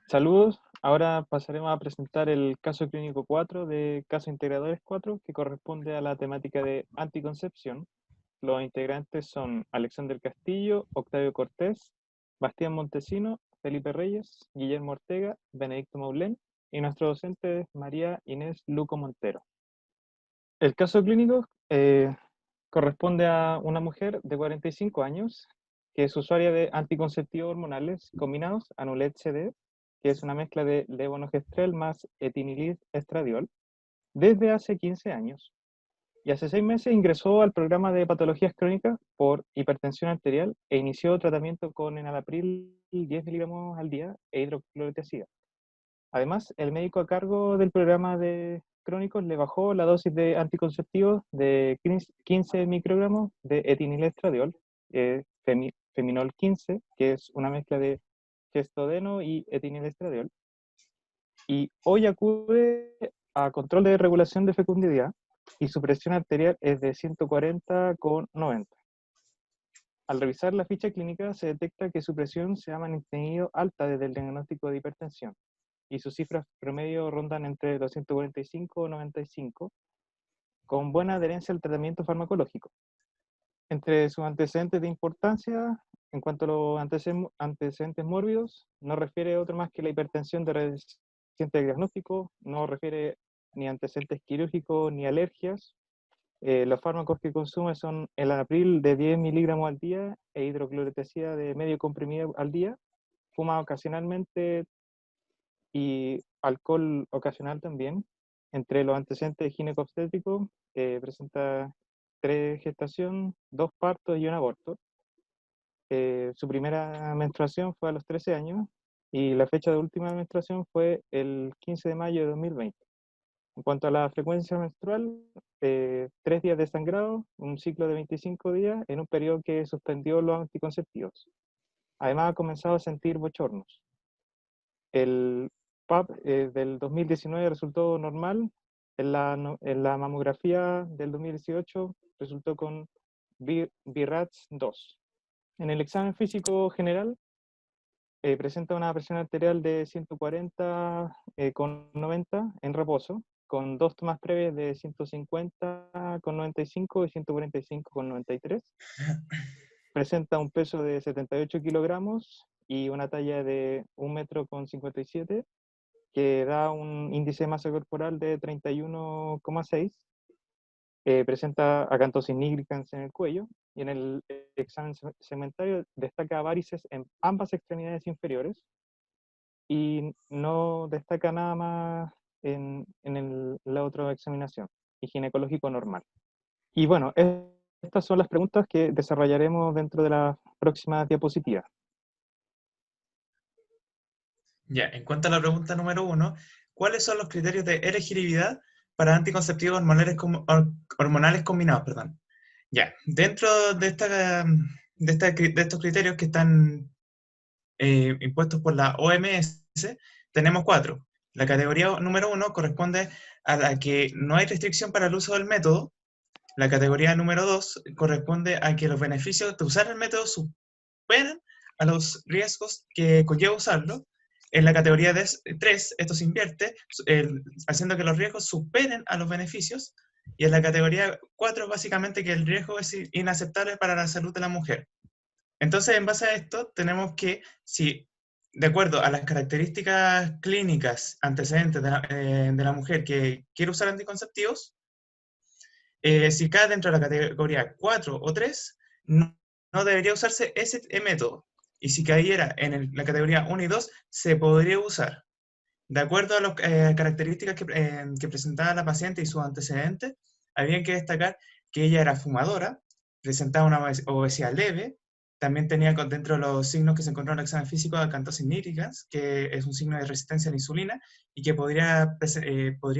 Saludos, ahora pasaremos a presentar el caso clínico 4 de Caso Integradores 4, que corresponde a la temática de anticoncepción. Los integrantes son Alexander Castillo, Octavio Cortés, Bastián Montesino, Felipe Reyes, Guillermo Ortega, Benedicto Maulén y nuestro docente es María Inés Luco Montero. El caso clínico corresponde a una mujer de 45 años que es usuaria de anticonceptivos hormonales combinados, Anulet CD, que es una mezcla de levonorgestrel más etinilid estradiol, desde hace 15 años. Y hace 6 meses ingresó al programa de patologías crónicas por hipertensión arterial e inició tratamiento con enalapril 10 miligramos al día e hidroclorotiazida. Además, el médico a cargo del programa de crónicos le bajó la dosis de anticonceptivos de 15 microgramos de etinilestradiol, feminol 15, que es una mezcla de gestodeno y etinilestradiol. Y hoy acude a control de regulación de fecundidad y su presión arterial es de 140/90. Al revisar la ficha clínica se detecta que su presión se ha mantenido alta desde el diagnóstico de hipertensión y sus cifras promedio rondan entre los 145 y 95, con buena adherencia al tratamiento farmacológico. Entre sus antecedentes de importancia, en cuanto a los antecedentes mórbidos, no refiere otro más que la hipertensión de reciente diagnóstico, no refiere ni antecedentes quirúrgicos ni alergias. Los fármacos que consume son el anapril de 10 miligramos al día e hidroclorotiazida de medio comprimido al día. Fuma ocasionalmente y alcohol ocasional también. Entre los antecedentes ginecobstétricos, presenta 3 gestación, 2 partos y un aborto. Su primera menstruación fue a los 13 años y la fecha de última menstruación fue el 15 de mayo de 2020. En cuanto a la frecuencia menstrual, 3 días de sangrado, un ciclo de 25 días en un periodo que suspendió los anticonceptivos. Además ha comenzado a sentir bochornos. El PAP del 2019 resultó normal. En la mamografía del 2018 resultó con BRATS 2. En el examen físico general presenta una presión arterial de 140/90 en reposo, con 2 tomas previas de 150/95 y 145/93. Presenta un peso de 78 kilogramos y una talla de 1,57 m, que da un índice de masa corporal de 31,6. Presenta acantosis nigricans en el cuello y en el examen segmentario destaca varices en ambas extremidades inferiores y no destaca nada más en la otra examinación, y ginecológico normal. Y bueno, estas son las preguntas que desarrollaremos dentro de la próxima diapositiva. Ya, en cuanto a la pregunta número uno, ¿cuáles son los criterios de elegibilidad para anticonceptivos hormonales combinados? Perdón. Ya, dentro de estos criterios que están impuestos por la OMS, tenemos 4. La categoría número 1 corresponde a la que no hay restricción para el uso del método. La categoría número 2 corresponde a que los beneficios de usar el método superan a los riesgos que conlleva usarlo. En la categoría 3, esto se invierte, haciendo que los riesgos superen a los beneficios. Y en la categoría 4, básicamente, que el riesgo es inaceptable para la salud de la mujer. Entonces, en base a esto, tenemos que, si de acuerdo a las características clínicas antecedentes de la mujer que quiere usar anticonceptivos, si cae dentro de la categoría 4 o 3, no debería usarse ese método. Y si cayera en la categoría 1 y 2, se podría usar. De acuerdo a las características que presentaba la paciente y sus antecedentes, había que destacar que ella era fumadora, presentaba una obesidad leve, también tenía dentro de los signos que se encontró en el examen físico acantosis nígricans, que es un signo de resistencia a la insulina y que podría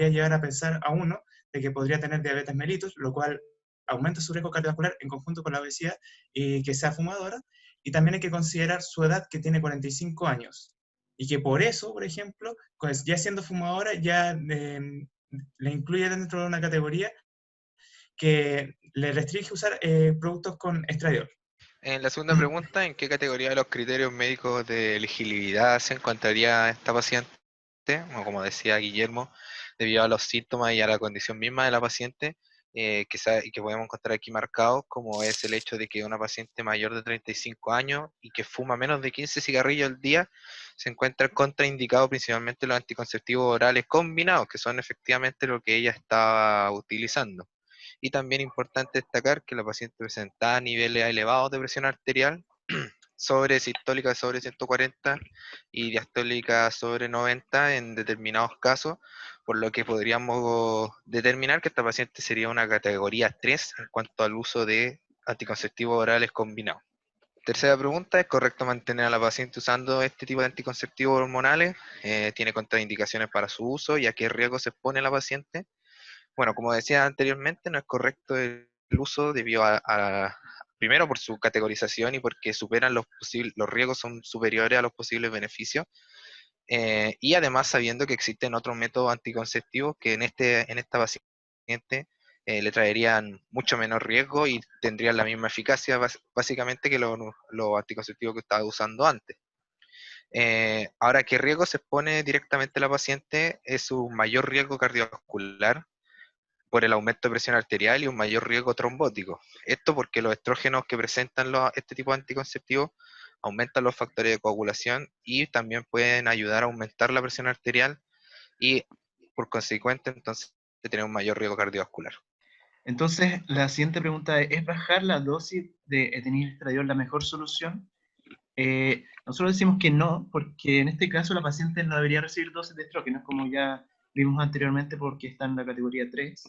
llevar a pensar a uno de que podría tener diabetes mellitus, lo cual aumenta su riesgo cardiovascular en conjunto con la obesidad y que sea fumadora. Y también hay que considerar su edad, que tiene 45 años. Y que por eso, por ejemplo, pues ya siendo fumadora, ya le incluye dentro de una categoría que le restringe usar productos con estradiol. En la segunda pregunta, ¿en qué categoría de los criterios médicos de elegibilidad se encontraría esta paciente? O como decía Guillermo, debido a los síntomas y a la condición misma de la paciente, y que podemos encontrar aquí marcados, como es el hecho de que una paciente mayor de 35 años y que fuma menos de 15 cigarrillos al día, se encuentra contraindicado principalmente los anticonceptivos orales combinados, que son efectivamente lo que ella estaba utilizando. Y también importante destacar que la paciente presentaba niveles elevados de presión arterial, sobre sistólica sobre 140 y diastólica sobre 90 en determinados casos, por lo que podríamos determinar que esta paciente sería una categoría 3 en cuanto al uso de anticonceptivos orales combinados. Tercera pregunta, ¿es correcto mantener a la paciente usando este tipo de anticonceptivos hormonales? ¿Tiene contraindicaciones para su uso y a qué riesgo se expone la paciente? Bueno, como decía anteriormente, no es correcto el uso debido primero por su categorización y porque superan los riesgos son superiores a los posibles beneficios, y además sabiendo que existen otros métodos anticonceptivos que en esta paciente le traerían mucho menos riesgo y tendrían la misma eficacia básicamente que los anticonceptivos que estaba usando antes. Ahora, ¿qué riesgo se expone directamente la paciente? Es un mayor riesgo cardiovascular por el aumento de presión arterial y un mayor riesgo trombótico. Esto porque los estrógenos que presentan este tipo de anticonceptivos aumentan los factores de coagulación y también pueden ayudar a aumentar la presión arterial y por consecuente entonces tener un mayor riesgo cardiovascular. Entonces, la siguiente pregunta ¿es bajar la dosis de etinilestradiol la mejor solución? Nosotros decimos que no, porque en este caso la paciente no debería recibir dosis de estrógenos, como ya vimos anteriormente, porque está en la categoría 3,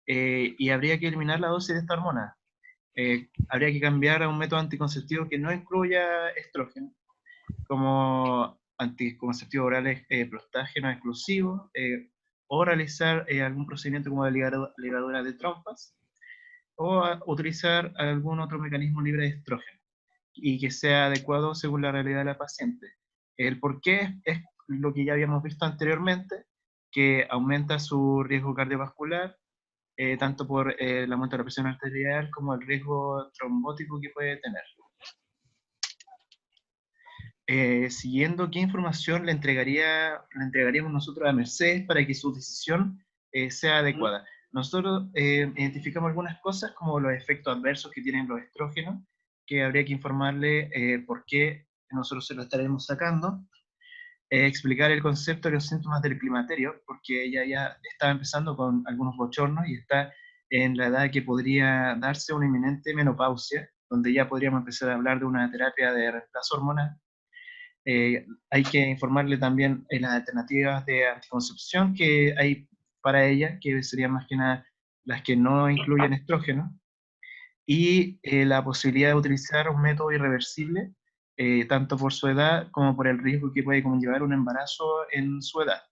y habría que eliminar la dosis de esta hormona. Habría que cambiar a un método anticonceptivo que no incluya estrógeno, como anticonceptivos orales prostágenos exclusivos, o realizar algún procedimiento como la ligadura de trompas, o utilizar algún otro mecanismo libre de estrógeno y que sea adecuado según la realidad de la paciente. El por qué es lo que ya habíamos visto anteriormente, que aumenta su riesgo cardiovascular, tanto por el aumento de la presión arterial como el riesgo trombótico que puede tener. Siguiendo, ¿qué información le entregaríamos nosotros a Mercedes para que su decisión sea adecuada? Nosotros identificamos algunas cosas como los efectos adversos que tienen los estrógenos, que habría que informarle por qué nosotros se lo estaremos sacando, explicar el concepto de los síntomas del climaterio, porque ella ya está empezando con algunos bochornos y está en la edad que podría darse una inminente menopausia, donde ya podríamos empezar a hablar de una terapia de reemplazo hormonal. Hay que informarle también en las alternativas de anticoncepción que hay para ella, que serían más que nada las que no incluyen estrógeno, y la posibilidad de utilizar un método irreversible, tanto por su edad como por el riesgo que puede conllevar un embarazo en su edad.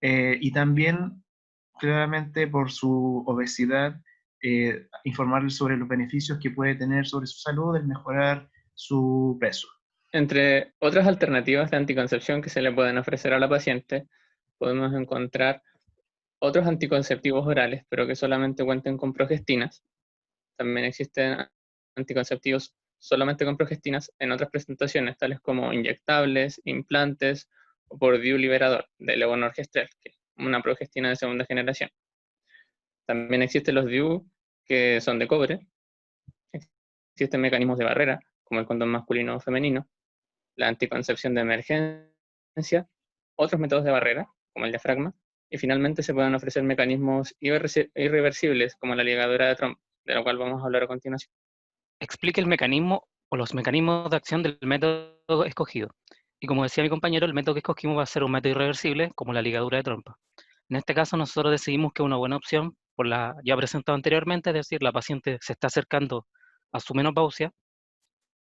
Y también, claramente, por su obesidad, informarle sobre los beneficios que puede tener sobre su salud el mejorar su peso. Entre otras alternativas de anticoncepción que se le pueden ofrecer a la paciente, podemos encontrar otros anticonceptivos orales, pero que solamente cuenten con progestinas. También existen anticonceptivos solamente con progestinas en otras presentaciones, tales como inyectables, implantes o por DIU liberador de levonorgestrel, que es una progestina de segunda generación. También existen los DIU que son de cobre. Existen mecanismos de barrera, como el condón masculino o femenino, la anticoncepción de emergencia, otros métodos de barrera, como el diafragma, y finalmente se pueden ofrecer mecanismos irreversibles, como la ligadura de Trump, de lo cual vamos a hablar a continuación. Explique el mecanismo o los mecanismos de acción del método escogido. Y como decía mi compañero, el método que escogimos va a ser un método irreversible, como la ligadura de trompa. En este caso, nosotros decidimos que una buena opción, por la ya presentado anteriormente, es decir, la paciente se está acercando a su menopausia,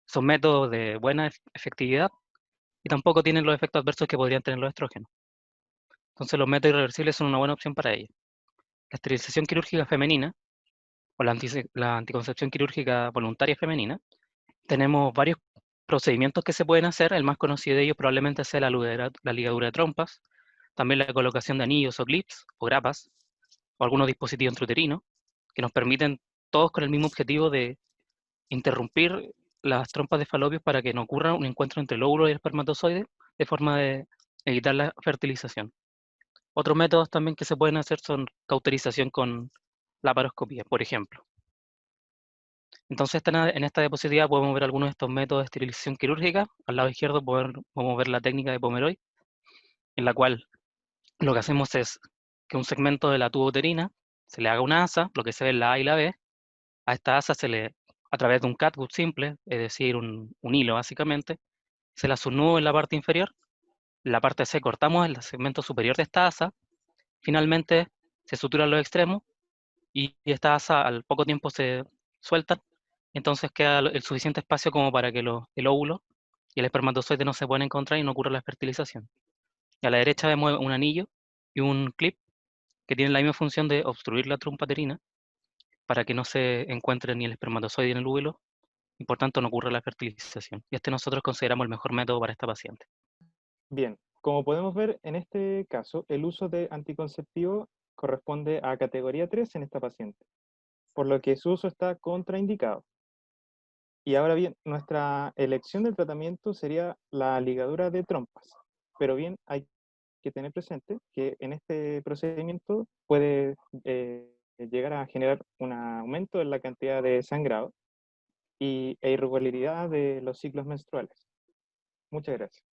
son métodos de buena efectividad y tampoco tienen los efectos adversos que podrían tener los estrógenos. Entonces, los métodos irreversibles son una buena opción para ella. La esterilización quirúrgica femenina, o la anticoncepción quirúrgica voluntaria femenina, tenemos varios procedimientos que se pueden hacer. El más conocido de ellos probablemente sea la ligadura de trompas, también la colocación de anillos o clips o grapas, o algunos dispositivos intrauterinos, que nos permiten todos con el mismo objetivo de interrumpir las trompas de Falopio para que no ocurra un encuentro entre el óvulo y el espermatozoide, de forma de evitar la fertilización. Otros métodos también que se pueden hacer son cauterización con laparoscopía, por ejemplo. Entonces, en esta diapositiva podemos ver algunos de estos métodos de esterilización quirúrgica. Al lado izquierdo podemos ver la técnica de Pomeroy, en la cual lo que hacemos es que un segmento de la tuba uterina se le haga una asa, lo que se ve en la A y la B. A esta asa a través de un catgut simple, es decir, un hilo básicamente, se la subnudo en la parte inferior. En la parte C cortamos el segmento superior de esta asa. Finalmente se suturan los extremos y esta asa al poco tiempo se suelta. Entonces queda el suficiente espacio como para que el óvulo y el espermatozoide no se puedan encontrar y no ocurra la fertilización. Y a la derecha vemos un anillo y un clip que tienen la misma función de obstruir la trompa uterina para que no se encuentre ni el espermatozoide ni el óvulo y por tanto no ocurra la fertilización. Y este nosotros consideramos el mejor método para esta paciente. Bien, como podemos ver, en este caso, el uso de anticonceptivo corresponde a categoría 3 en esta paciente, por lo que su uso está contraindicado. Y ahora bien, nuestra elección del tratamiento sería la ligadura de trompas, pero bien, hay que tener presente que en este procedimiento puede llegar a generar un aumento en la cantidad de sangrado e irregularidad de los ciclos menstruales. Muchas gracias.